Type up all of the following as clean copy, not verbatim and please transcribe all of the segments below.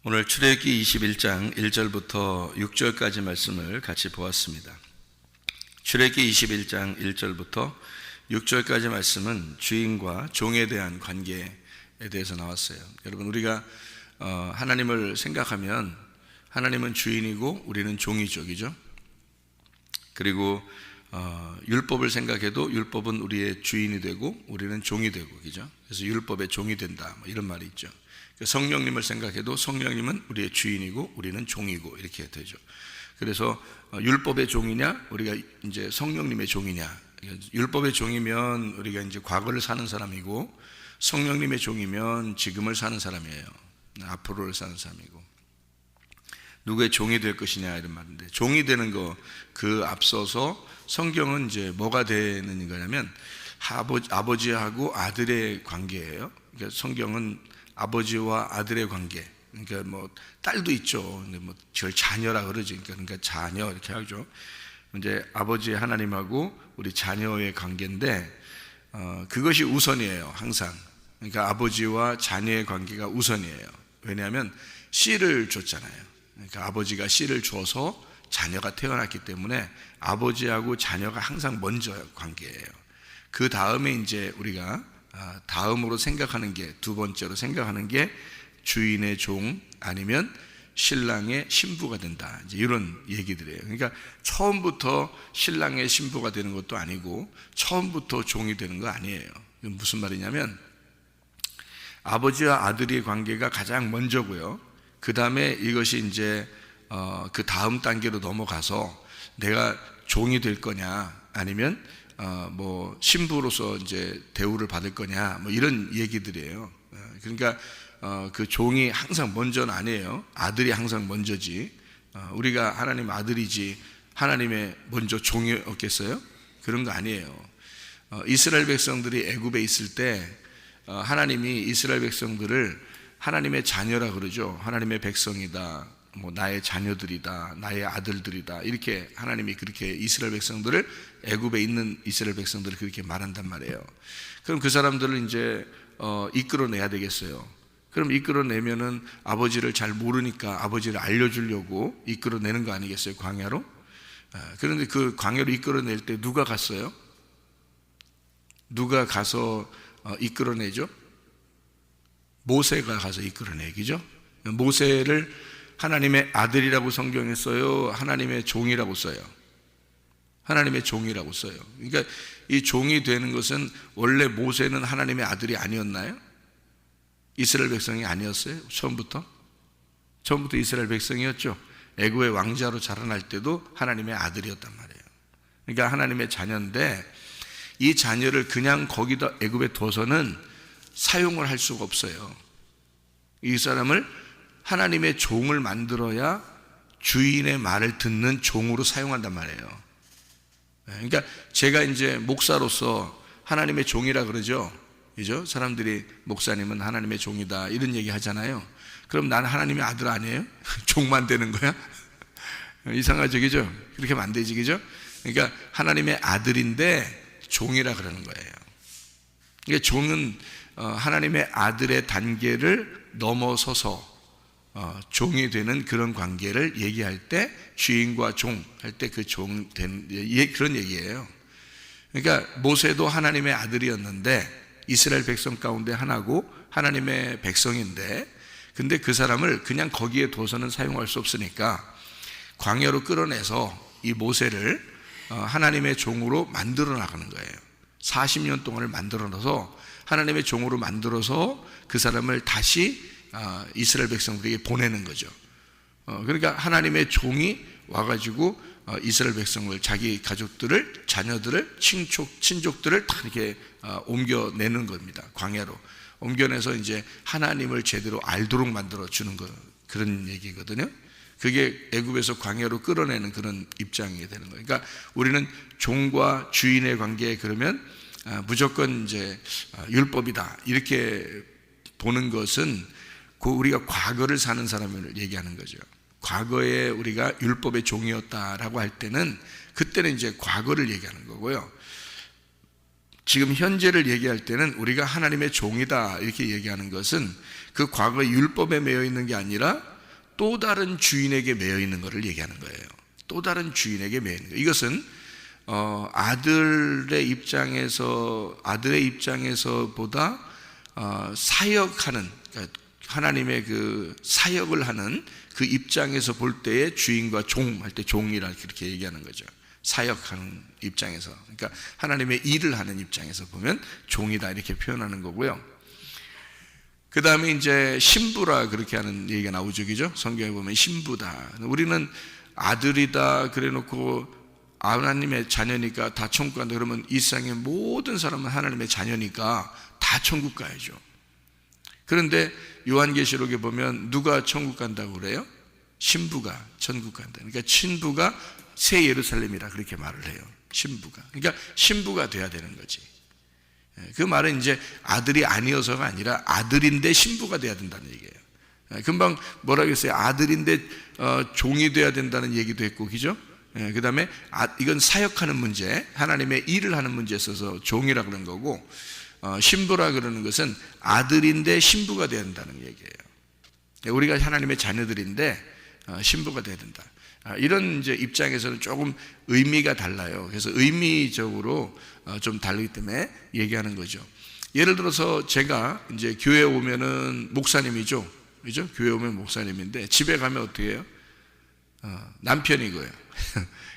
오늘 출애굽기 21장 1절부터 6절까지 말씀을 같이 보았습니다. 출애굽기 21장 1절부터 6절까지 말씀은 주인과 종에 대한 관계에 대해서 나왔어요. 여러분, 우리가 하나님을 생각하면 하나님은 주인이고 우리는 종이죠, 그죠? 그리고 율법을 생각해도 율법은 우리의 주인이 되고 우리는 종이 되고, 그죠? 그래서 율법의 종이 된다, 이런 말이 있죠. 성령님을 생각해도 성령님은 우리의 주인이고 우리는 종이고 이렇게 되죠. 그래서 율법의 종이냐, 우리가 이제 성령님의 종이냐. 율법의 종이면 우리가 이제 과거를 사는 사람이고, 성령님의 종이면 지금을 사는 사람이에요. 앞으로를 사는 사람이고. 누구의 종이 될 것이냐 이런 말인데, 종이 되는 거 그 앞서서 성경은 이제 뭐가 되는 거냐면 아버지하고 아들의 관계예요. 그러니까 성경은 아버지와 아들의 관계, 그러니까 뭐 딸도 있죠. 근데 뭐 저 자녀라 그러지. 그러니까 자녀 이렇게 하죠. 이제 아버지 하나님하고 우리 자녀의 관계인데, 그것이 우선이에요, 항상. 그러니까 아버지와 자녀의 관계가 우선이에요. 왜냐하면 씨를 줬잖아요. 그러니까 아버지가 씨를 줘서 자녀가 태어났기 때문에 아버지하고 자녀가 항상 먼저 관계예요. 그 다음에 이제 우리가 다음으로 생각하는 게, 두 번째로 생각하는 게 주인의 종 아니면 신랑의 신부가 된다, 이제 이런 얘기들이에요. 그러니까 처음부터 신랑의 신부가 되는 것도 아니고 처음부터 종이 되는 거 아니에요. 이건 무슨 말이냐면 아버지와 아들의 관계가 가장 먼저고요. 그 다음에 이것이 이제 그 다음 단계로 넘어가서 내가 종이 될 거냐 아니면 뭐 신부로서 이제 대우를 받을 거냐, 뭐 이런 얘기들이에요. 그러니까 그 종이 항상 먼저는 아니에요. 아들이 항상 먼저지. 우리가 하나님 아들이지 하나님의 먼저 종이었겠어요? 그런 거 아니에요. 이스라엘 백성들이 애굽에 있을 때 하나님이 이스라엘 백성들을 하나님의 자녀라 그러죠. 하나님의 백성이다, 뭐 나의 자녀들이다, 나의 아들들이다, 이렇게 하나님이 그렇게 이스라엘 백성들을, 애굽에 있는 이스라엘 백성들을 그렇게 말한단 말이에요. 그럼 그 사람들을 이제 이끌어내야 되겠어요. 그럼 이끌어내면은 아버지를 잘 모르니까 아버지를 알려주려고 이끌어내는 거 아니겠어요, 광야로? 그런데 그 광야로 이끌어낼 때 누가 갔어요? 누가 가서 이끌어내죠? 모세가 가서 이끌어내기죠. 모세를 하나님의 아들이라고 성경에 써요, 하나님의 종이라고 써요? 하나님의 종이라고 써요. 그러니까 이 종이 되는 것은, 원래 모세는 하나님의 아들이 아니었나요? 이스라엘 백성이 아니었어요? 처음부터 이스라엘 백성이었죠. 애굽의 왕자로 자라날 때도 하나님의 아들이었단 말이에요. 그러니까 하나님의 자녀인데, 이 자녀를 그냥 거기다 애굽에 둬서는 사용을 할 수가 없어요. 이 사람을 하나님의 종을 만들어야 주인의 말을 듣는 종으로 사용한단 말이에요. 그러니까 제가 이제 목사로서 하나님의 종이라 그러죠. 그죠? 사람들이 목사님은 하나님의 종이다 이런 얘기 하잖아요. 그럼 나는 하나님의 아들 아니에요? 종만 되는 거야? 이상하죠, 그죠? 그렇게 하면 안 되지, 그죠? 그러니까 하나님의 아들인데 종이라 그러는 거예요. 그러니까 종은 하나님의 아들의 단계를 넘어서서 종이 되는 그런 관계를 얘기할 때, 주인과 종 할 때 그 종 된 그런 얘기예요. 그러니까 모세도 하나님의 아들이었는데 이스라엘 백성 가운데 하나고 하나님의 백성인데, 근데 그 사람을 그냥 거기에 둬서는 사용할 수 없으니까 광야로 끌어내서 이 모세를 하나님의 종으로 만들어 나가는 거예요. 40년 동안을 만들어 놔서 하나님의 종으로 만들어서 그 사람을 다시 이스라엘 백성들에게 보내는 거죠. 그러니까 하나님의 종이 와가지고 이스라엘 백성을, 자기 가족들을, 자녀들을, 친족들을 다 이렇게 옮겨내는 겁니다. 광야로 옮겨내서 이제 하나님을 제대로 알도록 만들어 주는 거, 그런 얘기거든요. 그게 애굽에서 광야로 끌어내는 그런 입장이 되는 거예요. 그러니까 우리는 종과 주인의 관계에, 그러면 무조건 이제 율법이다 이렇게 보는 것은 우리가 과거를 사는 사람을 얘기하는 거죠. 과거에 우리가 율법의 종이었다라고 할 때는, 그때는 이제 과거를 얘기하는 거고요. 지금 현재를 얘기할 때는 우리가 하나님의 종이다 이렇게 얘기하는 것은 그 과거의 율법에 매여 있는 게 아니라 또 다른 주인에게 매여 있는 것을 얘기하는 거예요. 또 다른 주인에게 매여 있는 거. 이것은 아들의 입장에서보다 사역하는, 그러니까 하나님의 그 사역을 하는 그 입장에서 볼 때의 주인과 종 할 때 종이라 그렇게 얘기하는 거죠. 사역하는 입장에서, 그러니까 하나님의 일을 하는 입장에서 보면 종이다 이렇게 표현하는 거고요. 그 다음에 이제 신부라 그렇게 하는 얘기가 나오죠, 그죠? 성경에 보면 신부다. 우리는 아들이다 그래놓고 하나님의 자녀니까 다 천국 간다 그러면 이 세상의 모든 사람은 하나님의 자녀니까 다 천국 가야죠. 그런데 요한계시록에 보면 누가 천국 간다고 그래요? 신부가 천국 간다. 그러니까 신부가 새 예루살렘이라 그렇게 말을 해요. 신부가. 그러니까 신부가 돼야 되는 거지. 그 말은 이제 아들이 아니어서가 아니라 아들인데 신부가 돼야 된다는 얘기예요. 금방 뭐라고 했어요? 아들인데 종이 돼야 된다는 얘기도 했고, 그죠? 그 다음에 이건 사역하는 문제, 하나님의 일을 하는 문제에 있어서 종이라 그런 거고, 신부라 그러는 것은 아들인데 신부가 돼야 된다는 얘기예요. 우리가 하나님의 자녀들인데 신부가 돼야 된다. 이런 이제 입장에서는 조금 의미가 달라요. 그래서 의미적으로 좀 다르기 때문에 얘기하는 거죠. 예를 들어서 제가 이제 교회 오면은 목사님이죠, 그죠? 교회 오면 목사님인데 집에 가면 어떻게 해요? 남편이고요.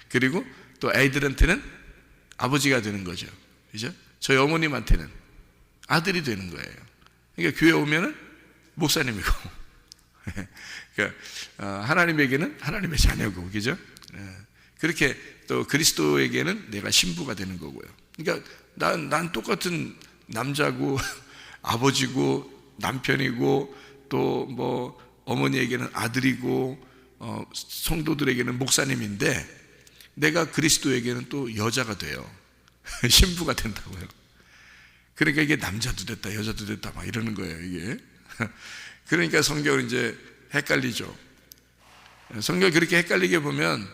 그리고 또 애들한테는 아버지가 되는 거죠, 그죠? 저희 어머님한테는 아들이 되는 거예요. 그러니까 교회 오면은 목사님이고, 그러니까 하나님에게는 하나님의 자녀고, 그죠? 그렇게 또 그리스도에게는 내가 신부가 되는 거고요. 그러니까 난 똑같은 남자고 아버지고 남편이고 또 뭐 어머니에게는 아들이고 성도들에게는 목사님인데 내가 그리스도에게는 또 여자가 돼요. 신부가 된다고요. 그러니까 이게 남자도 됐다 여자도 됐다 막 이러는 거예요, 이게. 그러니까 성경은 이제 헷갈리죠. 성경 그렇게 헷갈리게 보면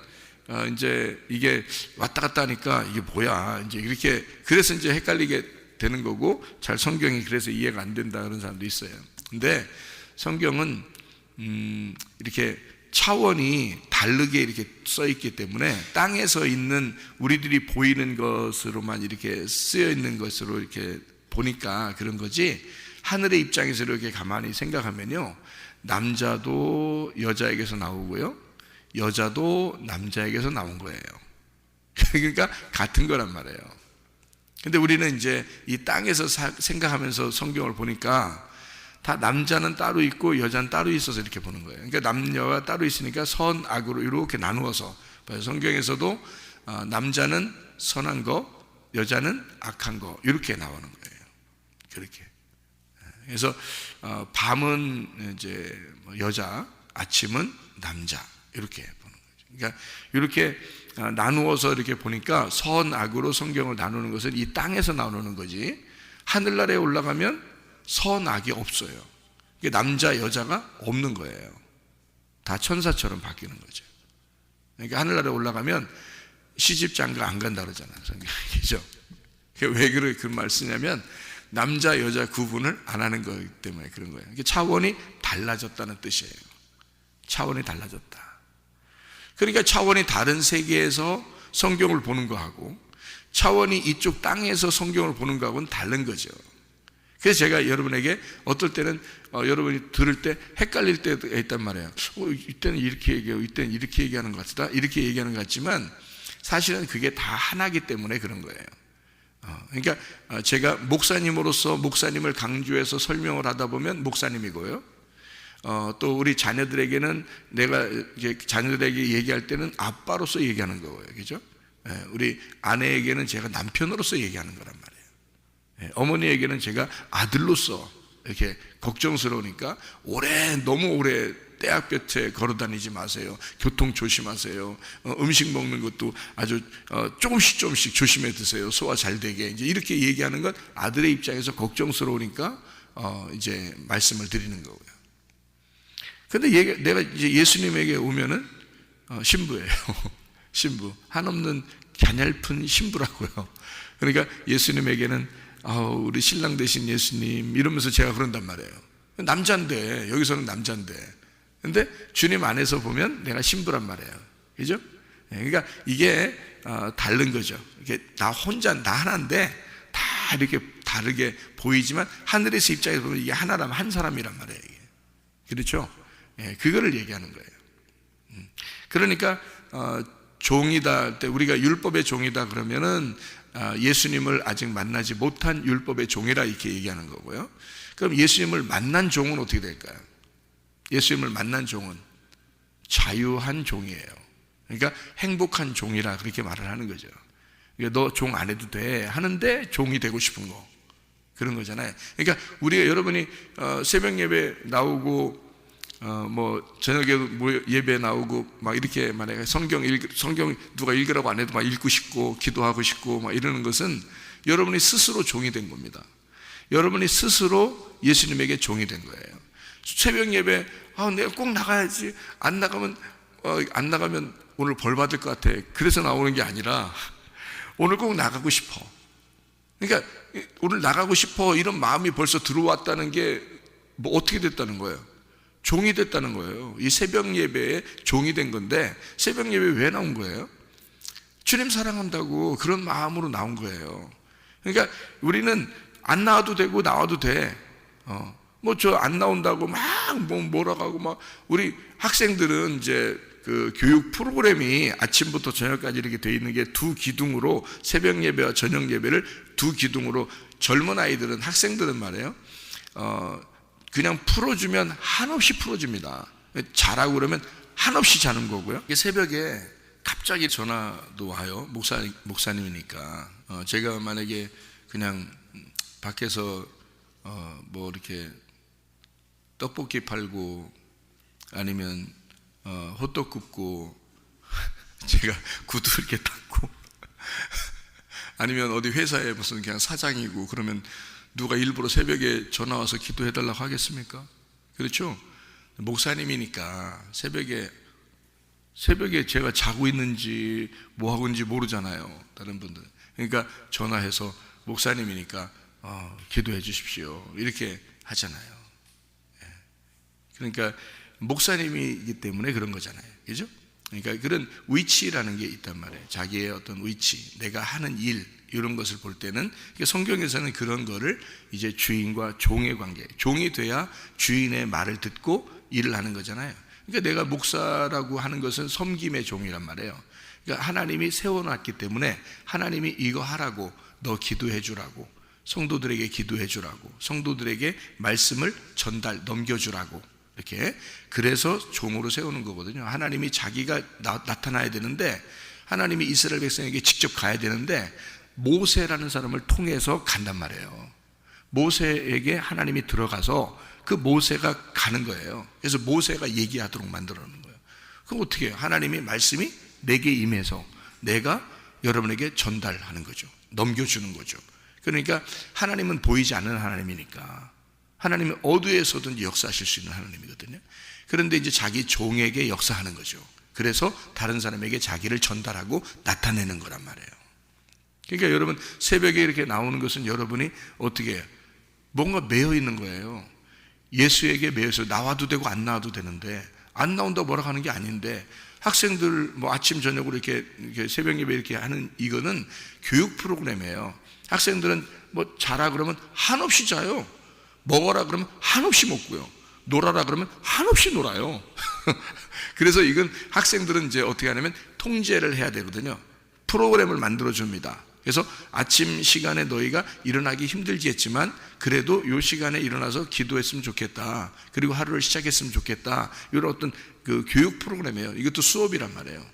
이제 이게 왔다 갔다 하니까 이게 뭐야 이제 이렇게, 그래서 이제 헷갈리게 되는 거고, 잘 성경이 그래서 이해가 안 된다 그런 사람도 있어요. 근데 성경은 이렇게 차원이 다르게 이렇게 써 있기 때문에 땅에서 있는 우리들이 보이는 것으로만 이렇게 쓰여 있는 것으로 이렇게 보니까 그런 거지, 하늘의 입장에서 이렇게 가만히 생각하면요, 남자도 여자에게서 나오고요, 여자도 남자에게서 나온 거예요. 그러니까 같은 거란 말이에요. 근데 우리는 이제 이 땅에서 생각하면서 성경을 보니까 다 남자는 따로 있고 여자는 따로 있어서 이렇게 보는 거예요. 그러니까 남녀가 따로 있으니까 선, 악으로 이렇게 나누어서, 성경에서도 남자는 선한 거, 여자는 악한 거 이렇게 나오는 거예요. 그렇게. 그래서 밤은 이제 여자, 아침은 남자 이렇게 보는 거죠. 그러니까 이렇게 나누어서 이렇게 보니까 선, 악으로 성경을 나누는 것은 이 땅에서 나누는 거지, 하늘나라에 올라가면 선, 악이 없어요. 남자, 여자가 없는 거예요. 다 천사처럼 바뀌는 거죠. 그러니까 하늘나라에 올라가면 시집장가 안 간다 그러잖아요, 성경이죠. 왜 그런 말 쓰냐면 남자, 여자 구분을 안 하는 거기 때문에 그런 거예요. 차원이 달라졌다는 뜻이에요. 차원이 달라졌다. 그러니까 차원이 다른 세계에서 성경을 보는 거하고 차원이 이쪽 땅에서 성경을 보는 거하고는 다른 거죠. 그래서 제가 여러분에게 어떨 때는 여러분이 들을 때 헷갈릴 때도 있단 말이에요. 이때는 이렇게 얘기하고 이때는 이렇게 얘기하는 것 같다, 이렇게 얘기하는 것 같지만 사실은 그게 다 하나기 때문에 그런 거예요. 그러니까 제가 목사님으로서 목사님을 강조해서 설명을 하다 보면 목사님이고요, 또 우리 자녀들에게는 내가 이제 자녀들에게 얘기할 때는 아빠로서 얘기하는 거고요, 그죠? 우리 아내에게는 제가 남편으로서 얘기하는 거란 말이에요. 어머니에게는 제가 아들로서 이렇게 걱정스러우니까 너무 오래 떼약볕에 걸어 다니지 마세요, 교통 조심하세요, 음식 먹는 것도 아주 조금씩 조심해 드세요, 소화 잘 되게, 이제 이렇게 얘기하는 건 아들의 입장에서 걱정스러우니까 이제 말씀을 드리는 거고요. 근데 내가 이제 예수님에게 오면은 신부예요. 신부, 한없는 갸냘픈 신부라고요. 그러니까 예수님에게는 우리 신랑 되신 예수님 이러면서 제가 그런단 말이에요. 남자인데, 여기서는 남자인데, 근데 주님 안에서 보면 내가 신부란 말이에요. 그죠? 그러니까 이게 다른 거죠. 이게 나 혼자, 나 하나인데 다 이렇게 다르게 보이지만 하늘에서 입장에서 보면 이게 하나라면 한 사람이란 말이에요. 이게. 그렇죠? 그거를 얘기하는 거예요. 그러니까 종이다 할 때 우리가 율법의 종이다 그러면은 예수님을 아직 만나지 못한 율법의 종이라 이렇게 얘기하는 거고요. 그럼 예수님을 만난 종은 어떻게 될까요? 예수님을 만난 종은 자유한 종이에요. 그러니까 행복한 종이라 그렇게 말을 하는 거죠. 너 종 안 해도 돼 하는데 종이 되고 싶은 거, 그런 거잖아요. 그러니까 우리가 여러분이 새벽 예배 나오고 뭐 저녁에 예배 나오고 막 이렇게 만약에 성경 누가 읽으라고 안 해도 막 읽고 싶고 기도하고 싶고 막 이러는 것은 여러분이 스스로 종이 된 겁니다. 여러분이 스스로 예수님에게 종이 된 거예요. 새벽 예배 내가 꼭 나가야지, 안 나가면 오늘 벌 받을 것 같아, 그래서 나오는 게 아니라 오늘 꼭 나가고 싶어. 그러니까 오늘 나가고 싶어 이런 마음이 벌써 들어왔다는 게 뭐 어떻게 됐다는 거예요? 종이 됐다는 거예요. 이 새벽 예배에 종이 된 건데, 새벽 예배 왜 나온 거예요? 주님 사랑한다고 그런 마음으로 나온 거예요. 그러니까 우리는 안 나와도 되고 나와도 돼. 뭐 저 안 나온다고 막 뭐라고 하고 막, 우리 학생들은 이제 그 교육 프로그램이 아침부터 저녁까지 이렇게 돼 있는 게 두 기둥으로, 새벽 예배와 저녁 예배를 두 기둥으로, 젊은 아이들은, 학생들은 말이에요, 그냥 풀어주면 한없이 풀어줍니다. 자라고 그러면 한없이 자는 거고요. 새벽에 갑자기 전화도 와요. 목사님이니까. 제가 만약에 그냥 밖에서 뭐 이렇게 떡볶이 팔고 아니면 호떡 굽고 제가 구두 이렇게 닦고 아니면 어디 회사에 무슨 그냥 사장이고 그러면 누가 일부러 새벽에 전화 와서 기도해달라고 하겠습니까? 그렇죠? 목사님이니까 새벽에 제가 자고 있는지 뭐 하고 있는지 모르잖아요, 다른 분들은. 그러니까 전화해서 목사님이니까 기도해 주십시오 이렇게 하잖아요. 그러니까 목사님이기 때문에 그런 거잖아요. 그죠? 그러니까 그런 위치라는 게 있단 말이에요. 자기의 어떤 위치, 내가 하는 일, 이런 것을 볼 때는, 성경에서는 그런 거를 이제 주인과 종의 관계, 종이 돼야 주인의 말을 듣고 일을 하는 거잖아요. 그러니까 내가 목사라고 하는 것은 섬김의 종이란 말이에요. 그러니까 하나님이 세워놨기 때문에 하나님이 이거 하라고, 너 기도해 주라고, 성도들에게 기도해 주라고, 성도들에게 말씀을 넘겨주라고, 이렇게, 그래서 종으로 세우는 거거든요. 하나님이 자기가 나타나야 되는데, 하나님이 이스라엘 백성에게 직접 가야 되는데 모세라는 사람을 통해서 간단 말이에요. 모세에게 하나님이 들어가서 그 모세가 가는 거예요. 그래서 모세가 얘기하도록 만들어 놓는 거예요. 그럼 어떻게 해요? 하나님의 말씀이 내게 임해서 내가 여러분에게 전달하는 거죠. 넘겨주는 거죠. 그러니까 하나님은 보이지 않는 하나님이니까, 하나님은 어디에서든지 역사하실 수 있는 하나님이거든요. 그런데 이제 자기 종에게 역사하는 거죠. 그래서 다른 사람에게 자기를 전달하고 나타내는 거란 말이에요. 그러니까 여러분 새벽에 이렇게 나오는 것은 여러분이 어떻게 해요? 뭔가 매여 있는 거예요. 예수에게 매여서 나와도 되고 안 나와도 되는데, 안 나온다고 뭐라고 하는 게 아닌데, 학생들 뭐 아침 저녁으로 이렇게 새벽 예배 이렇게 하는 이거는 교육 프로그램이에요. 학생들은 뭐 자라 그러면 한없이 자요. 먹어라 그러면 한없이 먹고요. 놀아라 그러면 한없이 놀아요. 그래서 이건 학생들은 이제 어떻게 하냐면 통제를 해야 되거든요. 프로그램을 만들어 줍니다. 그래서 아침 시간에 너희가 일어나기 힘들겠지만 그래도 이 시간에 일어나서 기도했으면 좋겠다, 그리고 하루를 시작했으면 좋겠다, 이런 어떤 그 교육 프로그램이에요. 이것도 수업이란 말이에요.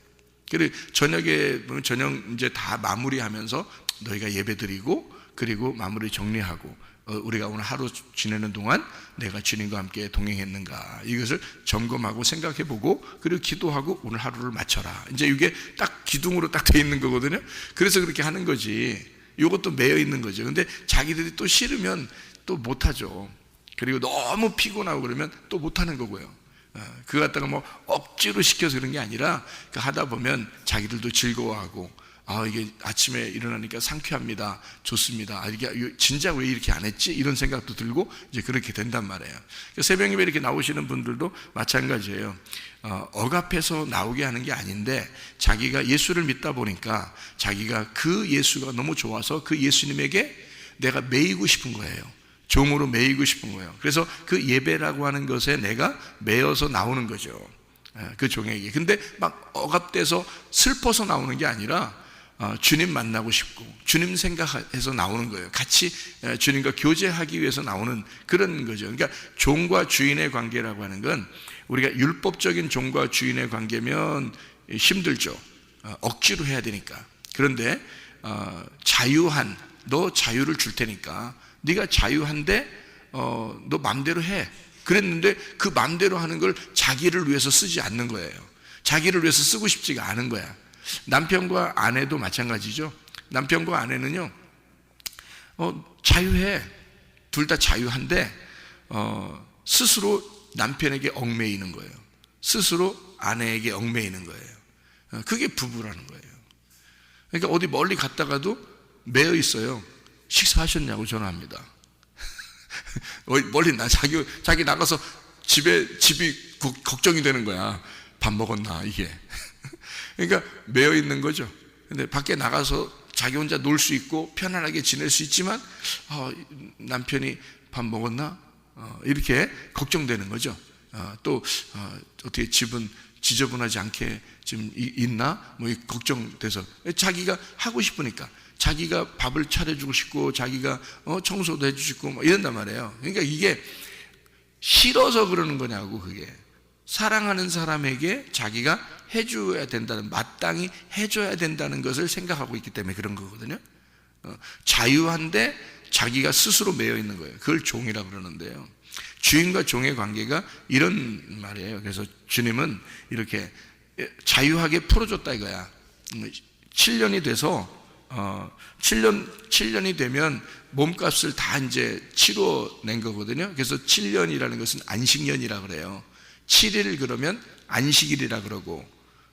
그리고 저녁에 보면 저녁 이제 다 마무리하면서 너희가 예배드리고 그리고 마무리 정리하고, 우리가 오늘 하루 지내는 동안 내가 주님과 함께 동행했는가, 이것을 점검하고 생각해보고, 그리고 기도하고 오늘 하루를 마쳐라. 이제 이게 딱 기둥으로 딱 돼 있는 거거든요. 그래서 그렇게 하는 거지. 이것도 매여 있는 거죠. 근데 자기들이 또 싫으면 또 못하죠. 그리고 너무 피곤하고 그러면 또 못하는 거고요. 그거 갖다가 뭐 억지로 시켜서 그런 게 아니라 하다 보면 자기들도 즐거워하고, 이게 아침에 일어나니까 상쾌합니다. 좋습니다. 이게 진작 왜 이렇게 안 했지? 이런 생각도 들고 이제 그렇게 된단 말이에요. 새벽 예배 이렇게 나오시는 분들도 마찬가지예요. 억압해서 나오게 하는 게 아닌데 자기가 예수를 믿다 보니까 자기가 그 예수가 너무 좋아서 그 예수님에게 내가 매이고 싶은 거예요. 종으로 매이고 싶은 거예요. 그래서 그 예배라고 하는 것에 내가 매여서 나오는 거죠. 그 종에게. 근데 막 억압돼서 슬퍼서 나오는 게 아니라 주님 만나고 싶고 주님 생각해서 나오는 거예요. 같이 주님과 교제하기 위해서 나오는 그런 거죠. 그러니까 종과 주인의 관계라고 하는 건 우리가 율법적인 종과 주인의 관계면 힘들죠. 억지로 해야 되니까. 그런데 자유한, 너 자유를 줄 테니까 네가 자유한데 너 맘대로 해. 그랬는데 그 맘대로 하는 걸 자기를 위해서 쓰지 않는 거예요. 자기를 위해서 쓰고 싶지가 않은 거야. 남편과 아내도 마찬가지죠. 남편과 아내는요, 자유해. 둘 다 자유한데 스스로 남편에게 얽매이는 거예요. 스스로 아내에게 얽매이는 거예요. 그게 부부라는 거예요. 그러니까 어디 멀리 갔다가도 매여 있어요. 식사하셨냐고 전화합니다. 멀리 자기 나가서 집이 걱정이 되는 거야. 밥 먹었나 이게. 그러니까 매여 있는 거죠. 근데 밖에 나가서 자기 혼자 놀 수 있고 편안하게 지낼 수 있지만 남편이 밥 먹었나 이렇게 걱정되는 거죠. 또 어떻게 집은 지저분하지 않게 지금 있나 뭐 걱정돼서 자기가 하고 싶으니까 자기가 밥을 차려주고 싶고 자기가 청소도 해주시고 뭐 이런단 말이에요. 그러니까 이게 싫어서 그러는 거냐고. 그게 사랑하는 사람에게 자기가 해줘야 된다는, 마땅히 해줘야 된다는 것을 생각하고 있기 때문에 그런 거거든요. 자유한데 자기가 스스로 매여 있는 거예요. 그걸 종이라고 그러는데요. 주인과 종의 관계가 이런 말이에요. 그래서 주님은 이렇게 자유하게 풀어줬다 이거야. 7년이 돼서 7년이 되면 몸값을 다 이제 치러낸 거거든요. 그래서 7년이라는 것은 안식년이라 그래요. 7일 그러면 안식일이라 그러고,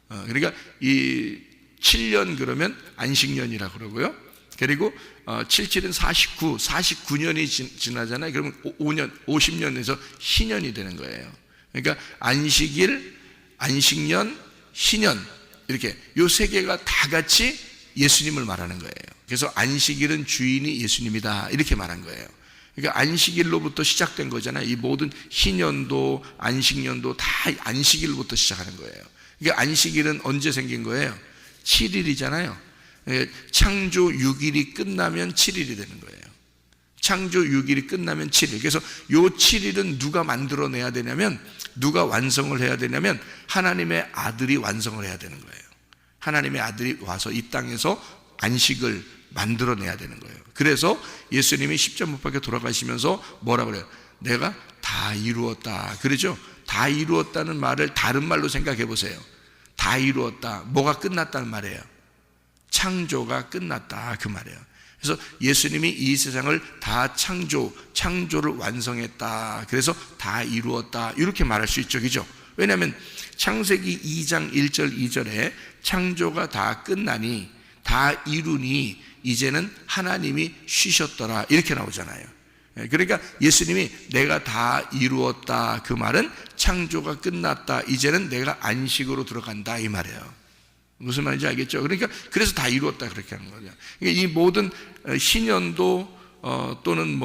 그러니까 이 7년 그러면 안식년이라 그러고요. 그리고 77은 49년이 지나잖아요. 그러면 50년에서 희년이 되는 거예요. 그러니까 안식일, 안식년, 희년 이렇게 요 세 개가 다 같이 예수님을 말하는 거예요. 그래서 안식일은 주인이 예수님이다 이렇게 말한 거예요. 그러니까 안식일로부터 시작된 거잖아요. 이 모든 희년도 안식년도 다 안식일로부터 시작하는 거예요. 그러니까 안식일은 언제 생긴 거예요? 7일이잖아요. 창조 6일이 끝나면 7일이 되는 거예요. 창조 6일이 끝나면 7일. 그래서 요 7일은 누가 만들어내야 되냐면, 누가 완성을 해야 되냐면 하나님의 아들이 완성을 해야 되는 거예요. 하나님의 아들이 와서 이 땅에서 안식을 만들어내야 되는 거예요. 그래서 예수님이 십자가 못 박혀 돌아가시면서 뭐라 그래요? 내가 다 이루었다. 그러죠? 다 이루었다는 말을 다른 말로 생각해 보세요. 다 이루었다. 뭐가 끝났다는 말이에요? 창조가 끝났다 그 말이에요. 그래서 예수님이 이 세상을 다 창조를 완성했다. 그래서 다 이루었다 이렇게 말할 수 있죠. 그죠? 왜냐하면 창세기 2장 1절 2절에 창조가 다 끝나니 다 이루니 이제는 하나님이 쉬셨더라 이렇게 나오잖아요. 그러니까 예수님이 내가 다 이루었다 그 말은 창조가 끝났다 이제는 내가 안식으로 들어간다 이 말이에요. 무슨 말인지 알겠죠? 그러니까 그래서 다 이루었다 그렇게 하는 거죠. 그러니까 이 모든 신년도 또는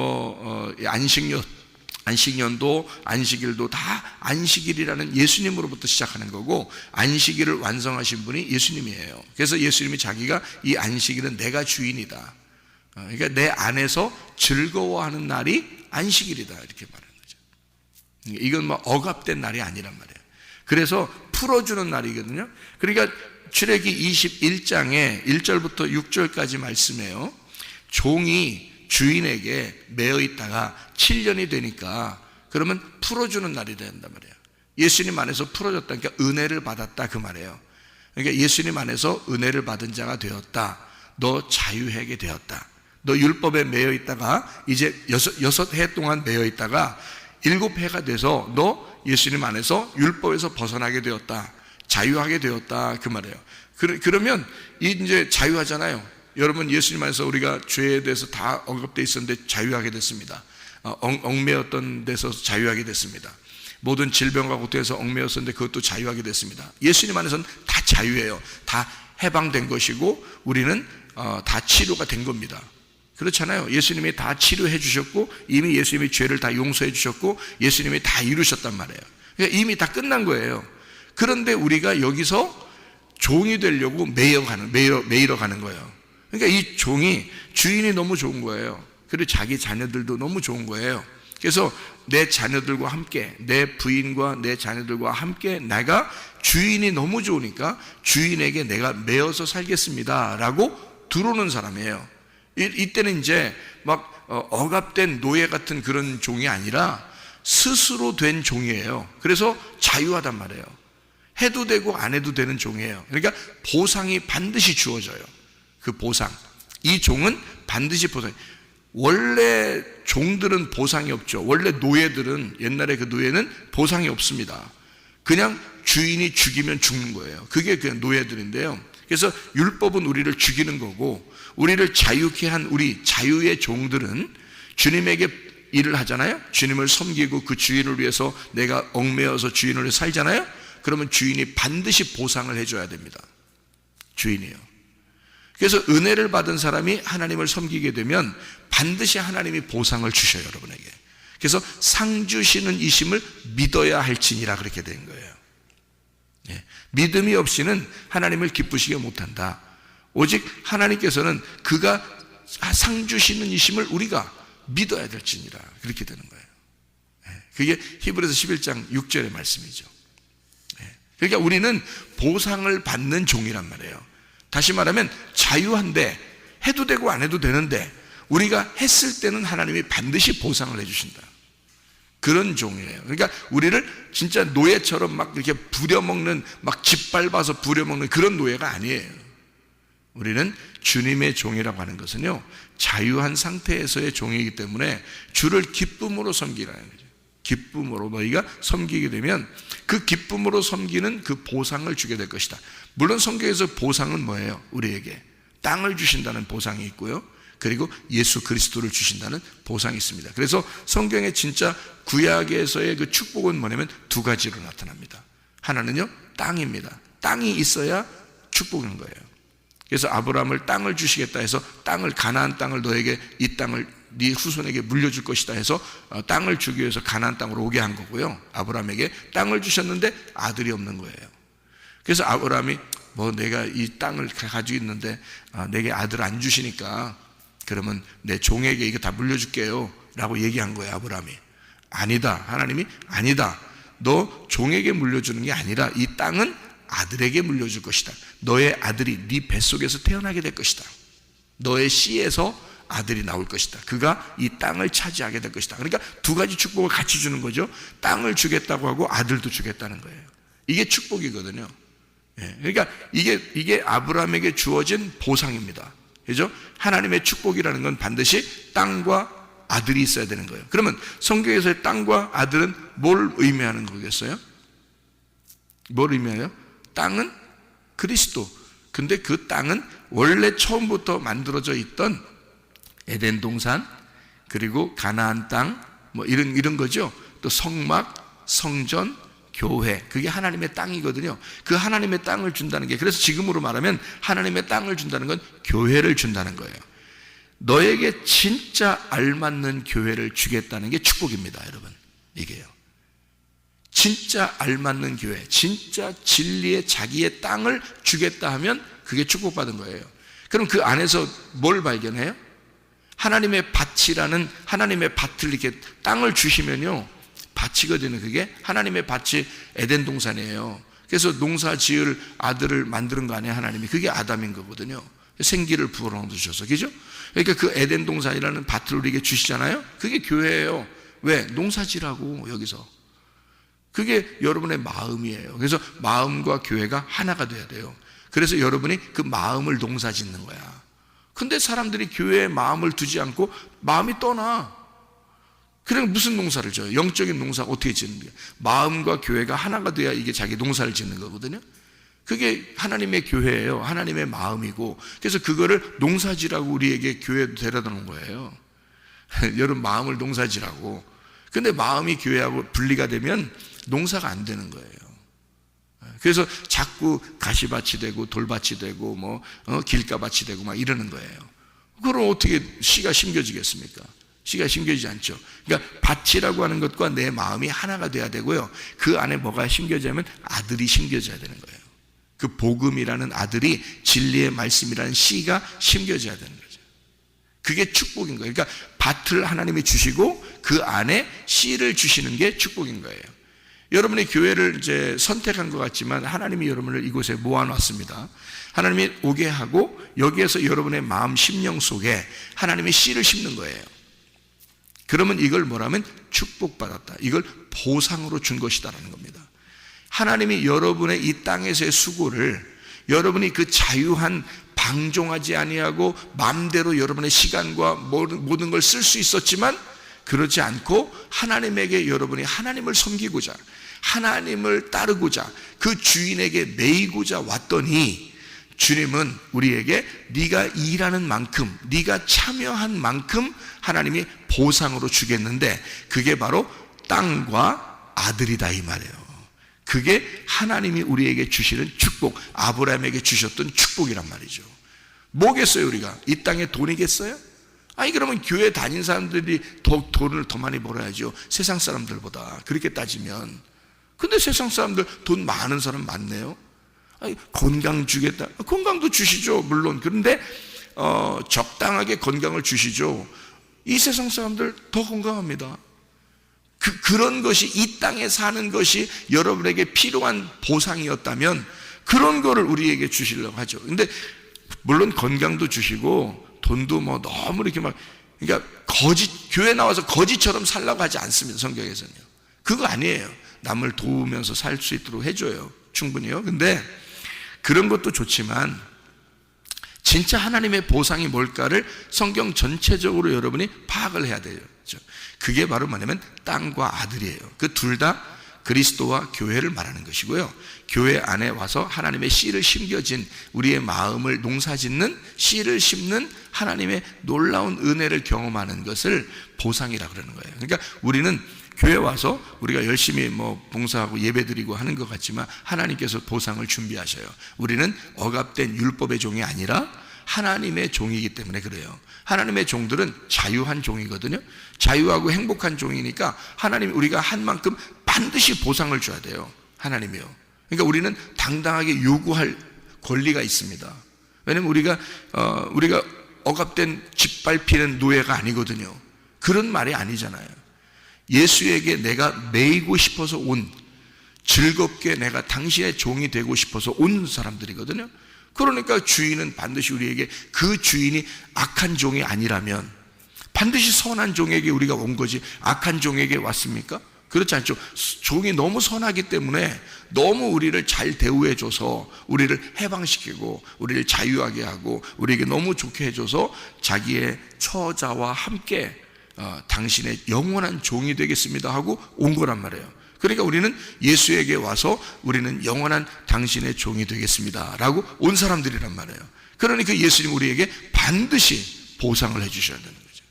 안식년도 안식일도 다 안식일이라는 예수님으로부터 시작하는 거고, 안식일을 완성하신 분이 예수님이에요. 그래서 예수님이 자기가 이 안식일은 내가 주인이다. 그러니까 내 안에서 즐거워하는 날이 안식일이다 이렇게 말하는 거죠. 이건 뭐 억압된 날이 아니란 말이에요. 그래서 풀어주는 날이거든요. 그러니까 출애기 21장에 1절부터 6절까지 말씀해요. 종이 주인에게 매여 있다가 7년이 되니까 그러면 풀어주는 날이 된단 말이에요. 예수님 안에서 풀어졌다니까 은혜를 받았다 그 말이에요. 그러니까 예수님 안에서 은혜를 받은 자가 되었다. 너 자유하게 되었다. 너 율법에 매여 있다가 이제 6해 동안 매여 있다가 7해가 돼서 너 예수님 안에서 율법에서 벗어나게 되었다. 자유하게 되었다 그 말이에요. 그러면 이제 자유하잖아요. 여러분, 예수님 안에서 우리가 죄에 대해서 다 억압되어 있었는데 자유하게 됐습니다. 얽매였던 데서 자유하게 됐습니다. 모든 질병과 고통에서 얽매였었는데 그것도 자유하게 됐습니다. 예수님 안에서는 다 자유예요. 다 해방된 것이고 우리는 다 치료가 된 겁니다. 그렇잖아요. 예수님이 다 치료해 주셨고 이미 예수님이 죄를 다 용서해 주셨고 예수님이 다 이루셨단 말이에요. 그러니까 이미 다 끝난 거예요. 그런데 우리가 여기서 종이 되려고 매이러 가는 거예요. 그러니까 이 종이 주인이 너무 좋은 거예요. 그리고 자기 자녀들도 너무 좋은 거예요. 그래서 내 자녀들과 함께, 내 부인과 내 자녀들과 함께 내가 주인이 너무 좋으니까 주인에게 내가 매여서 살겠습니다 라고 들어오는 사람이에요. 이때는 이제 막 억압된 노예 같은 그런 종이 아니라 스스로 된 종이에요. 그래서 자유하단 말이에요. 해도 되고 안 해도 되는 종이에요. 그러니까 보상이 반드시 주어져요. 그 보상, 이 종은 반드시 보상. 원래 종들은 보상이 없죠. 원래 노예들은, 옛날에 그 노예는 보상이 없습니다. 그냥 주인이 죽이면 죽는 거예요. 그게 그냥 노예들인데요. 그래서 율법은 우리를 죽이는 거고, 우리를 자유케 한 우리 자유의 종들은 주님에게 일을 하잖아요. 주님을 섬기고 그 주인을 위해서 내가 얽매여서 주인을 위해서 살잖아요. 그러면 주인이 반드시 보상을 해줘야 됩니다. 주인이요. 그래서 은혜를 받은 사람이 하나님을 섬기게 되면 반드시 하나님이 보상을 주셔요, 여러분에게. 그래서 상 주시는 이심을 믿어야 할지니라 그렇게 된 거예요. 예. 믿음이 없이는 하나님을 기쁘시게 못한다. 오직 하나님께서는 그가 상 주시는 이심을 우리가 믿어야 될지니라 그렇게 되는 거예요. 예. 그게 히브리서 11장 6절의 말씀이죠. 예. 그러니까 우리는 보상을 받는 종이란 말이에요. 다시 말하면 자유한데 해도 되고 안 해도 되는데 우리가 했을 때는 하나님이 반드시 보상을 해주신다. 그런 종이에요. 그러니까 우리를 진짜 노예처럼 막 이렇게 부려먹는, 막 짓밟아서 부려먹는 그런 노예가 아니에요. 우리는 주님의 종이라고 하는 것은요, 자유한 상태에서의 종이기 때문에 주를 기쁨으로 섬기라는 거죠. 기쁨으로 너희가 섬기게 되면 그 기쁨으로 섬기는 그 보상을 주게 될 것이다. 물론 성경에서 보상은 뭐예요? 우리에게 땅을 주신다는 보상이 있고요, 그리고 예수 그리스도를 주신다는 보상이 있습니다. 그래서 성경의 진짜 구약에서의 그 축복은 뭐냐면 두 가지로 나타납니다. 하나는요, 땅입니다. 땅이 있어야 축복인 거예요. 그래서 아브라함을 땅을 주시겠다 해서 땅을, 가나안 땅을 너에게, 이 땅을 네 후손에게 물려줄 것이다 해서 땅을 주기 위해서 가나안 땅으로 오게 한 거고요. 아브라함에게 땅을 주셨는데 아들이 없는 거예요. 그래서 아브라함이 내가 이 땅을 가지고 있는데 내게 아들 안 주시니까 그러면 내 종에게 이거 다 물려줄게요 라고 얘기한 거예요. 아브라함이 아니다. 하나님이 아니다. 너 종에게 물려주는 게 아니라 이 땅은 아들에게 물려줄 것이다. 너의 아들이 네 뱃속에서 태어나게 될 것이다. 너의 씨에서 아들이 나올 것이다. 그가 이 땅을 차지하게 될 것이다. 그러니까 두 가지 축복을 같이 주는 거죠. 땅을 주겠다고 하고 아들도 주겠다는 거예요. 이게 축복이거든요. 예, 그러니까 이게 아브라함에게 주어진 보상입니다. 그죠? 하나님의 축복이라는 건 반드시 땅과 아들이 있어야 되는 거예요. 그러면 성경에서의 땅과 아들은 뭘 의미하는 거겠어요? 뭘 의미해요? 땅은 그리스도. 근데 그 땅은 원래 처음부터 만들어져 있던 에덴 동산, 그리고 가나안 땅, 이런 거죠. 또 성막, 성전, 교회, 그게 하나님의 땅이거든요. 그 하나님의 땅을 준다는 게, 그래서 지금으로 말하면 하나님의 땅을 준다는 건 교회를 준다는 거예요. 너에게 진짜 알맞는 교회를 주겠다는 게 축복입니다, 여러분. 이게요. 진짜 알맞는 교회, 진짜 진리의 자기의 땅을 주겠다 하면 그게 축복받은 거예요. 그럼 그 안에서 뭘 발견해요? 하나님의 밭이라는, 하나님의 밭을 이렇게 땅을 주시면요, 밭이거든요. 그게 하나님의 밭이 에덴 동산이에요. 그래서 농사 지을 아들을 만드는 거 아니에요, 하나님이. 그게 아담인 거거든요. 생기를 불어넣으셔서, 그죠? 그러니까 그 에덴 동산이라는 밭을 우리에게 주시잖아요. 그게 교회예요. 왜? 농사 지라고, 여기서. 그게 여러분의 마음이에요. 그래서 마음과 교회가 하나가 돼야 돼요. 그래서 여러분이 그 마음을 농사 짓는 거야. 근데 사람들이 교회에 마음을 두지 않고 마음이 떠나. 그럼 무슨 농사를 져요? 영적인 농사가 어떻게 짓는 거예요? 마음과 교회가 하나가 돼야 이게 자기 농사를 짓는 거거든요. 그게 하나님의 교회예요. 하나님의 마음이고, 그래서 그거를 농사지라고 우리에게 교회에 데려다 놓은 거예요. 여러분 마음을 농사지라고. 근데 마음이 교회하고 분리가 되면 농사가 안 되는 거예요. 그래서 자꾸 가시밭이 되고 돌밭이 되고 길가밭이 되고 막 이러는 거예요. 그럼 어떻게 씨가 심겨지겠습니까? 씨가 심겨지지 않죠. 그러니까 밭이라고 하는 것과 내 마음이 하나가 돼야 되고요. 그 안에 뭐가 심겨지면 아들이 심겨져야 되는 거예요. 그 복음이라는 아들이, 진리의 말씀이라는 씨가 심겨져야 되는 거죠. 그게 축복인 거예요. 그러니까 밭을 하나님이 주시고 그 안에 씨를 주시는 게 축복인 거예요. 여러분의 교회를 이제 선택한 것 같지만 하나님이 여러분을 이곳에 모아놨습니다. 하나님이 오게 하고 여기에서 여러분의 마음 심령 속에 하나님의 씨를 심는 거예요. 그러면 이걸 뭐라면 축복받았다, 이걸 보상으로 준 것이다라는 겁니다. 하나님이 여러분의 이 땅에서의 수고를, 여러분이 그 자유한, 방종하지 아니하고 마음대로 여러분의 시간과 모든 걸 쓸 수 있었지만 그렇지 않고 하나님에게 여러분이 하나님을 섬기고자, 하나님을 따르고자, 그 주인에게 매이고자 왔더니 주님은 우리에게 네가 일하는 만큼, 네가 참여한 만큼 하나님이 보상으로 주겠는데 그게 바로 땅과 아들이다 이 말이에요. 그게 하나님이 우리에게 주시는 축복, 아브라함에게 주셨던 축복이란 말이죠. 뭐겠어요? 우리가 이 땅에 돈이겠어요? 아니 그러면 교회 다닌 사람들이 돈을 더 많이 벌어야죠, 세상 사람들보다. 그렇게 따지면. 근데 세상 사람들 돈 많은 사람 많네요. 아니, 건강 주겠다, 건강도 주시죠 물론. 그런데 적당하게 건강을 주시죠. 이 세상 사람들 더 건강합니다. 그런 것이, 이 땅에 사는 것이 여러분에게 필요한 보상이었다면 그런 거를 우리에게 주시려고 하죠. 근데 물론 건강도 주시고 돈도 너무 이렇게 그러니까 교회 나와서 거지처럼 살라고 하지 않습니다. 성경에서는요. 그거 아니에요. 남을 도우면서 살 수 있도록 해줘요. 충분히요. 근데 그런 것도 좋지만 진짜 하나님의 보상이 뭘까를 성경 전체적으로 여러분이 파악을 해야 돼요. 그게 바로 뭐냐면 땅과 아들이에요. 그 둘 다 그리스도와 교회를 말하는 것이고요. 교회 안에 와서 하나님의 씨를 심겨진, 우리의 마음을 농사짓는, 씨를 심는 하나님의 놀라운 은혜를 경험하는 것을 보상이라고 그러는 거예요. 그러니까 우리는 교회 와서 우리가 열심히 봉사하고 예배드리고 하는 것 같지만 하나님께서 보상을 준비하셔요. 우리는 억압된 율법의 종이 아니라 하나님의 종이기 때문에 그래요. 하나님의 종들은 자유한 종이거든요. 자유하고 행복한 종이니까 하나님, 우리가 한 만큼 반드시 보상을 줘야 돼요. 하나님이요. 그러니까 우리는 당당하게 요구할 권리가 있습니다. 왜냐면 우리가 억압된 짓밟히는 노예가 아니거든요. 그런 말이 아니잖아요. 예수에게 내가 매이고 싶어서 온, 즐겁게 내가 당신의 종이 되고 싶어서 온 사람들이거든요. 그러니까 주인은 반드시 우리에게, 그 주인이 악한 종이 아니라면 반드시 선한 종에게 우리가 온 거지 악한 종에게 왔습니까? 그렇지 않죠. 종이 너무 선하기 때문에 너무 우리를 잘 대우해줘서 우리를 해방시키고 우리를 자유하게 하고 우리에게 너무 좋게 해줘서 자기의 처자와 함께 당신의 영원한 종이 되겠습니다 하고 온 거란 말이에요. 그러니까 우리는 예수에게 와서 우리는 영원한 당신의 종이 되겠습니다 라고 온 사람들이란 말이에요. 그러니까 예수님 우리에게 반드시 보상을 해주셔야 되는 거죠.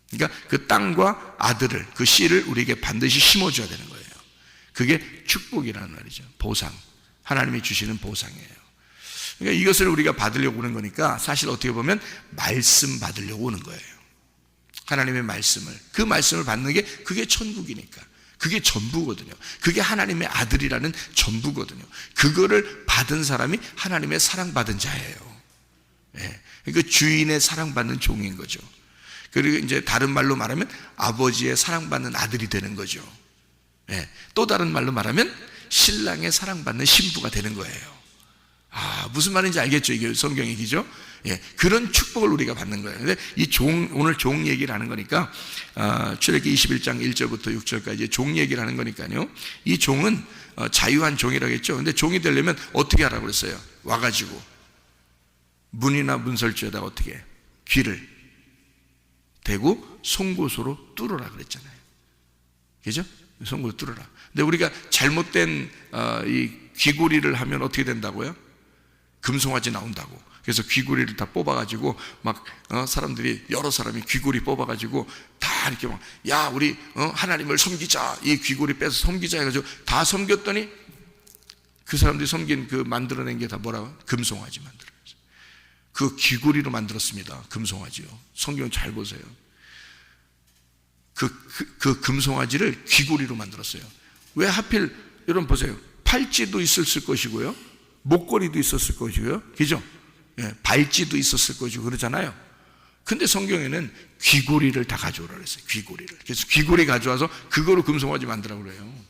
그러니까 그 땅과 아들을, 그 씨를 우리에게 반드시 심어줘야 되는 거예요. 그게 축복이라는 말이죠. 보상, 하나님이 주시는 보상이에요. 그러니까 이것을 우리가 받으려고 오는 거니까 사실 어떻게 보면 말씀 받으려고 오는 거예요. 하나님의 말씀을, 그 말씀을 받는 게 그게 천국이니까, 그게 전부거든요. 그게 하나님의 아들이라는 전부거든요. 그거를 받은 사람이 하나님의 사랑받은 자예요. 예. 그러니까 주인의 사랑받는 종인 거죠. 그리고 이제 다른 말로 말하면 아버지의 사랑받는 아들이 되는 거죠. 예. 또 다른 말로 말하면 신랑의 사랑받는 신부가 되는 거예요. 무슨 말인지 알겠죠? 이게 성경 얘기죠? 예, 그런 축복을 우리가 받는 거예요. 근데 오늘 종 얘기를 하는 거니까, 출애굽기 21장 1절부터 6절까지 종 얘기를 하는 거니까요. 이 종은 자유한 종이라고 했죠. 근데 종이 되려면 어떻게 하라고 그랬어요? 와가지고 문이나 문설주에다 어떻게 귀를 대고 송곳으로 뚫어라 그랬잖아요. 그죠? 송곳으로 뚫어라. 근데 우리가 잘못된 이 귀고리를 하면 어떻게 된다고요? 금송아지 나온다고. 그래서 귀고리를 다 뽑아가지고 막 사람들이, 여러 사람이 귀고리 뽑아가지고 다 이렇게 막, 야 우리 하나님을 섬기자, 이 귀고리 빼서 섬기자 해가지고 다 섬겼더니 그 사람들이 섬긴 그 만들어낸 게 다 뭐라고? 금송아지 만들어냈어요. 그 귀고리로 만들었습니다. 금송아지요. 성경 잘 보세요. 그 금송아지를 귀고리로 만들었어요. 왜 하필, 여러분 보세요. 팔찌도 있었을 것이고요, 목걸이도 있었을 것이고요, 그죠? 예, 발찌도 있었을 것이고 그러잖아요. 근데 성경에는 귀고리를 다 가져오라 그랬어요. 귀고리를. 그래서 귀고리 가져와서 그거로 금송아지 만들라고 그래요.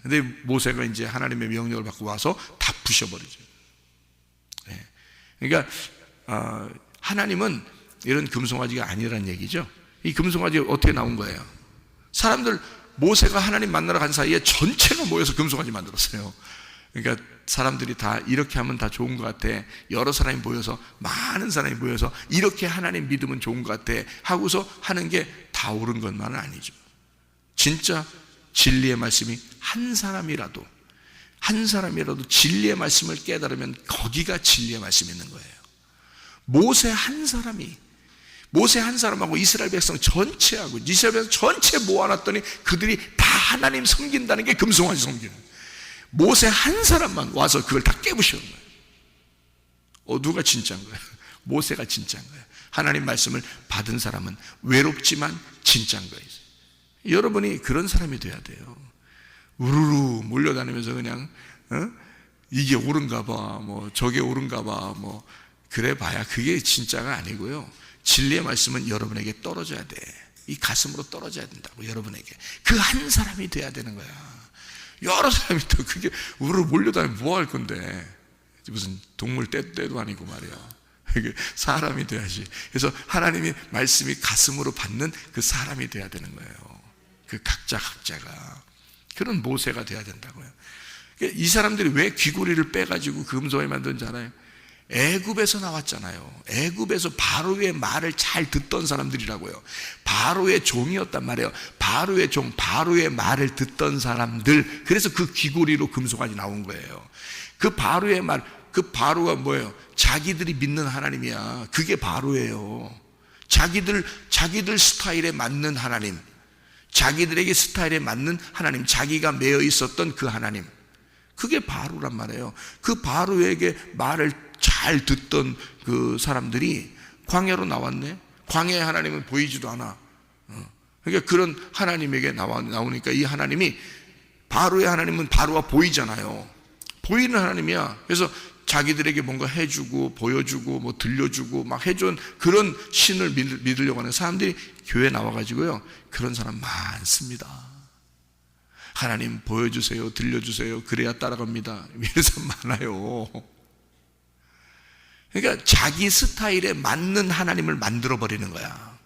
근데 모세가 이제 하나님의 명령을 받고 와서 다 부셔버리죠. 예. 그러니까 하나님은 이런 금송아지가 아니라는 얘기죠. 이 금송아지가 어떻게 나온 거예요? 사람들, 모세가 하나님 만나러 간 사이에 전체가 모여서 금송아지 만들었어요. 그러니까 사람들이 다 이렇게 하면 다 좋은 것 같아, 여러 사람이 모여서, 많은 사람이 모여서 이렇게 하나님 믿으면 좋은 것 같아 하고서 하는 게 다 옳은 것만은 아니죠. 진짜 진리의 말씀이 한 사람이라도 진리의 말씀을 깨달으면 거기가 진리의 말씀이 있는 거예요. 모세 한 사람하고 이스라엘 백성 전체하고, 이스라엘 백성 전체 모아놨더니 그들이 다 하나님 섬긴다는 게 금송아지 섬기는 거예요. 모세 한 사람만 와서 그걸 다 깨부시는 거예요. 누가 진짜인 거예요? 모세가 진짜인 거예요. 하나님 말씀을 받은 사람은 외롭지만 진짜인 거예요. 여러분이 그런 사람이 돼야 돼요. 우르르 몰려다니면서 그냥 이게 옳은가 봐, 뭐 저게 옳은가 봐, 뭐 그래 봐야 그게 진짜가 아니고요. 진리의 말씀은 여러분에게 떨어져야 돼. 이 가슴으로 떨어져야 된다고, 여러분에게. 그 한 사람이 돼야 되는 거야. 여러 사람이 또 그게 우르르 몰려다니면 뭐 할 건데, 무슨 동물 떼도 아니고 말이야. 이게 사람이 돼야지. 그래서 하나님의 말씀이 가슴으로 받는 그 사람이 돼야 되는 거예요. 그 각자가 그런 모세가 돼야 된다고요. 이 사람들이 왜 귀고리를 빼가지고 금송아지 만드는지 알아요? 애굽에서 나왔잖아요. 애굽에서 바로의 말을 잘 듣던 사람들이라고요. 바로의 종이었단 말이에요. 바로의 종, 바로의 말을 듣던 사람들. 그래서 그 귀고리로 금송아지 나온 거예요. 그 바로의 말, 그 바로가 뭐예요? 자기들이 믿는 하나님이야. 그게 바로예요. 자기들 스타일에 맞는 하나님, 자기들에게 스타일에 맞는 하나님, 자기가 매여 있었던 그 하나님, 그게 바로란 말이에요. 그 바로에게 말을 잘 듣던 그 사람들이 광야로 나왔네. 광야의 하나님은 보이지도 않아. 그러니까 그런 하나님에게 나오니까 이 하나님이, 바로의 하나님은 바로가 보이잖아요. 보이는 하나님이야. 그래서 자기들에게 뭔가 해주고 보여주고 뭐 들려주고 막 해준 그런 신을 믿으려고 하는 사람들이 교회에 나와가지고요, 그런 사람 많습니다. 하나님 보여주세요, 들려주세요, 그래야 따라갑니다, 이런 사람 많아요. 그러니까 자기 스타일에 맞는 하나님을 만들어버리는 거야.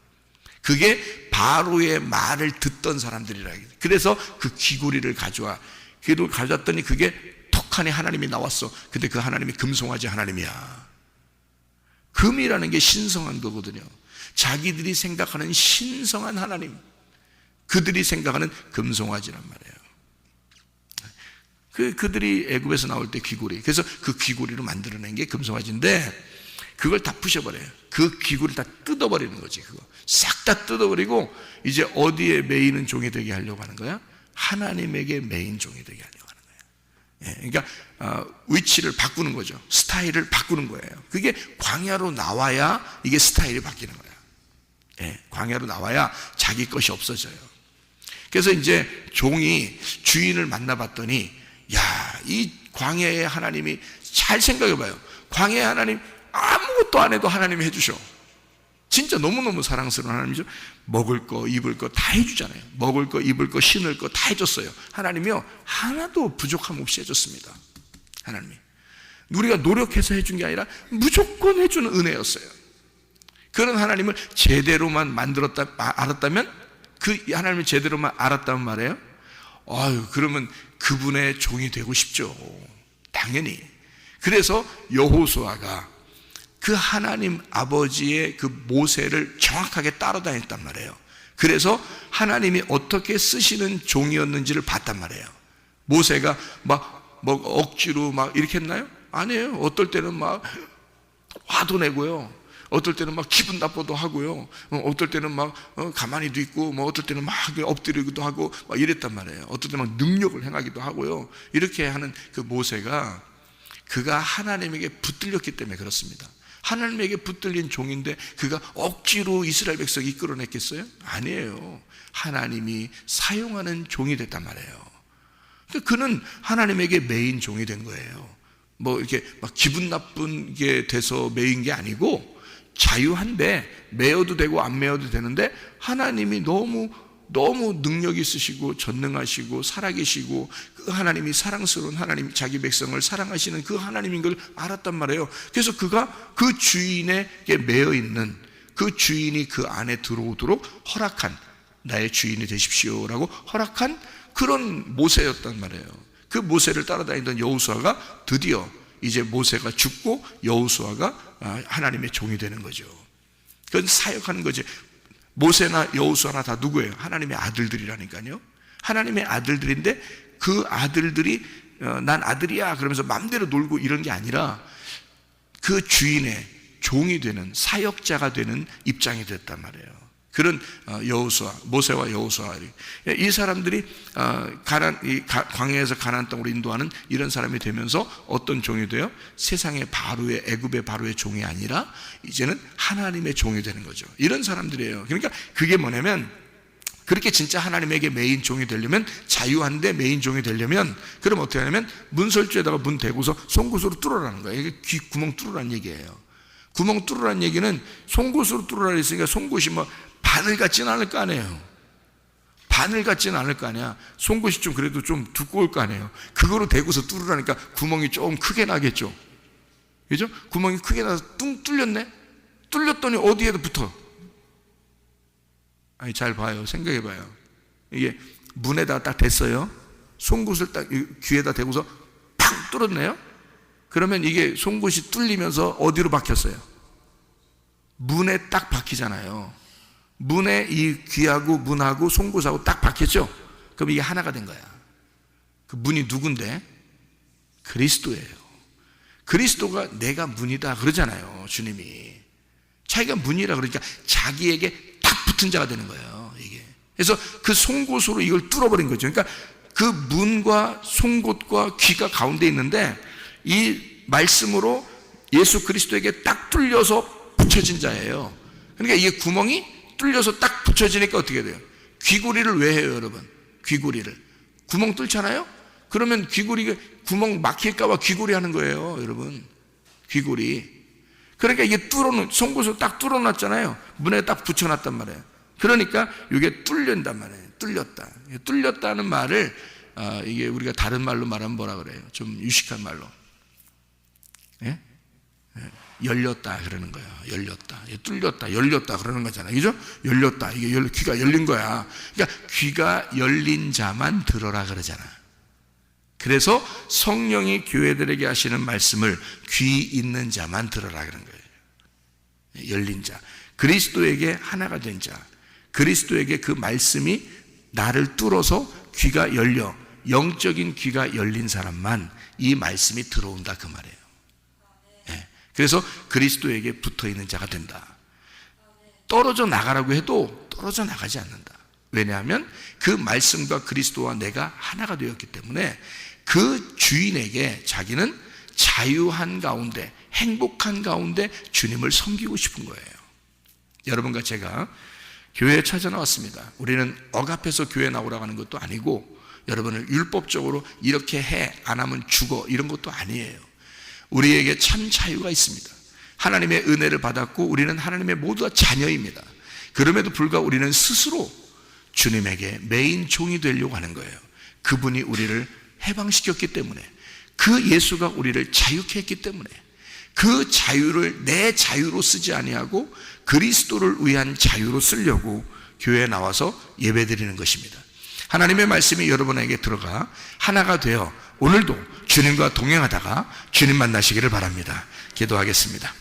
그게 바로의 말을 듣던 사람들이라. 그래서 그 귀고리를 가져와. 귀고리를 가져왔더니 그게 톡하니 하나님이 나왔어. 근데 그 하나님이 금송아지 하나님이야. 금이라는 게 신성한 거거든요. 자기들이 생각하는 신성한 하나님, 그들이 생각하는 금송아지란 말이에요. 그들이 애굽에서 나올 때 귀고리, 그래서 그 귀고리로 만들어낸 게 금송아지인데, 그걸 다 부셔버려요. 그 귀고리를 다 뜯어버리는 거지. 그거 싹 다 뜯어버리고 이제 어디에 매이는 종이 되게 하려고 하는 거야? 하나님에게 매인 종이 되게 하려고 하는 거야. 그러니까 위치를 바꾸는 거죠. 스타일을 바꾸는 거예요. 그게 광야로 나와야 이게 스타일이 바뀌는 거야. 광야로 나와야 자기 것이 없어져요. 그래서 이제 종이 주인을 만나봤더니, 야, 이 광야의 하나님이, 잘 생각해봐요. 광야의 하나님 아무것도 안 해도 하나님이 해주셔. 진짜 너무너무 사랑스러운 하나님이죠. 먹을 거 입을 거 다 해주잖아요. 먹을 거 입을 거 신을 거 다 해줬어요. 하나님이요, 하나도 부족함 없이 해줬습니다. 하나님이 우리가 노력해서 해준 게 아니라 무조건 해주는 은혜였어요. 그런 하나님을 제대로만 알았다면, 그 하나님을 제대로만 알았다면 말이에요, 그러면 그분의 종이 되고 싶죠. 당연히. 그래서 여호수아가 그 하나님 아버지의 그 모세를 정확하게 따라다녔단 말이에요. 그래서 하나님이 어떻게 쓰시는 종이었는지를 봤단 말이에요. 모세가 막 억지로 막 이렇게 했나요? 아니에요. 어떨 때는 막 화도 내고요. 어떨 때는 막 기분 나빠도 하고요. 어떨 때는 막 가만히도 있고, 뭐 어떨 때는 막 엎드리기도 하고 막 이랬단 말이에요. 어떨 때는 막 능력을 행하기도 하고요. 이렇게 하는 그 모세가 그가 하나님에게 붙들렸기 때문에 그렇습니다. 하나님에게 붙들린 종인데 그가 억지로 이스라엘 백성을 이끌어냈겠어요? 아니에요. 하나님이 사용하는 종이 됐단 말이에요. 그러니까 그는 하나님에게 매인 종이 된 거예요. 뭐 이렇게 막 기분 나쁜 게 돼서 매인 게 아니고 자유한데 매어도 되고 안 매어도 되는데 하나님이 너무 능력 있으시고 전능하시고 살아계시고 그 하나님이 사랑스러운 하나님, 자기 백성을 사랑하시는 그 하나님인 걸 알았단 말이에요. 그래서 그가 그 주인에게 매여 있는 그 주인이 그 안에 들어오도록 허락한, 나의 주인이 되십시오라고 허락한 그런 모세였단 말이에요. 그 모세를 따라다니던 여호수아가 드디어 이제 모세가 죽고 여호수아가 하나님의 종이 되는 거죠. 그건 사역하는 거지. 모세나 여호수아나 다 누구예요? 하나님의 아들들이라니까요. 하나님의 아들들인데 그 아들들이 난 아들이야 그러면서 마음대로 놀고 이런 게 아니라 그 주인의 종이 되는, 사역자가 되는 입장이 됐단 말이에요. 그런 여호수아, 모세와 여호수아, 이 사람들이 광야에서 가나안 땅으로 인도하는 이런 사람이 되면서 어떤 종이 돼요? 세상의 바로의, 애굽의 바로의 종이 아니라 이제는 하나님의 종이 되는 거죠. 이런 사람들이에요. 그러니까 그게 뭐냐면, 그렇게 진짜 하나님에게 메인 종이 되려면, 자유한데 메인 종이 되려면, 그럼 어떻게 하냐면 문설주에다가 문 대고서 송곳으로 뚫으라는 거예요. 이게 귀 구멍 뚫으라는 얘기예요. 구멍 뚫으라는 얘기는 송곳으로 뚫으라 했으니까 송곳이 뭐 바늘 같지는 않을 거 아니에요. 바늘 같지는 않을 거 아니야. 송곳이 좀 그래도 좀 두꺼울 거 아니에요. 그거로 대고서 뚫으라니까 구멍이 좀 크게 나겠죠. 그죠? 구멍이 크게 나서 뚱 뚫렸네? 뚫렸더니 어디에도 붙어. 아니, 잘 봐요. 생각해 봐요. 이게 문에다 딱 댔어요. 송곳을 딱 귀에다 대고서 팍 뚫었네요. 그러면 이게 송곳이 뚫리면서 어디로 박혔어요? 문에 딱 박히잖아요. 문에 이 귀하고 문하고 송곳하고 딱 박혔죠? 그럼 이게 하나가 된 거야. 그 문이 누군데? 그리스도예요. 그리스도가 내가 문이다 그러잖아요, 주님이. 자기가 문이라 그러니까 자기에게 딱 붙은 자가 되는 거예요, 이게. 그래서 그 송곳으로 이걸 뚫어버린 거죠. 그러니까 그 문과 송곳과 귀가 가운데 있는데 이 말씀으로 예수 그리스도에게 딱 뚫려서 붙여진 자예요. 그러니까 이게 구멍이 뚫려서 딱 붙여지니까 어떻게 돼요? 귀고리를 왜 해요, 여러분? 귀고리를. 구멍 뚫잖아요? 그러면 귀고리가 구멍 막힐까봐 귀고리 하는 거예요, 여러분. 귀고리. 그러니까 이게 송곳을 딱 뚫어놨잖아요. 문에 딱 붙여놨단 말이에요. 그러니까 이게 뚫린단 말이에요. 뚫렸다. 뚫렸다는 말을 이게 우리가 다른 말로 말하면 뭐라 그래요? 좀 유식한 말로. 예? 열렸다 그러는 거예요. 열렸다, 뚫렸다, 열렸다 그러는 거잖아요. 그죠? 열렸다. 이게 귀가 열린 거야. 그러니까 귀가 열린 자만 들어라 그러잖아. 그래서 성령이 교회들에게 하시는 말씀을 귀 있는 자만 들어라 그런 거예요. 열린 자, 그리스도에게 하나가 된 자, 그리스도에게 그 말씀이 나를 뚫어서 귀가 열려 영적인 귀가 열린 사람만 이 말씀이 들어온다 그 말이에요. 그래서 그리스도에게 붙어있는 자가 된다. 떨어져 나가라고 해도 떨어져 나가지 않는다. 왜냐하면 그 말씀과 그리스도와 내가 하나가 되었기 때문에 그 주인에게 자기는 자유한 가운데, 행복한 가운데 주님을 섬기고 싶은 거예요. 여러분과 제가 교회에 찾아나왔습니다. 우리는 억압해서 교회 나오라고 하는 것도 아니고 여러분을 율법적으로 이렇게 해, 안 하면 죽어 이런 것도 아니에요. 우리에게 참 자유가 있습니다. 하나님의 은혜를 받았고 우리는 하나님의 모두가 자녀입니다. 그럼에도 불구하고 우리는 스스로 주님에게 메인 종이 되려고 하는 거예요. 그분이 우리를 해방시켰기 때문에, 그 예수가 우리를 자유케 했기 때문에 그 자유를 내 자유로 쓰지 아니하고 그리스도를 위한 자유로 쓰려고 교회에 나와서 예배드리는 것입니다. 하나님의 말씀이 여러분에게 들어가 하나가 되어 오늘도 주님과 동행하다가 주님 만나시기를 바랍니다. 기도하겠습니다.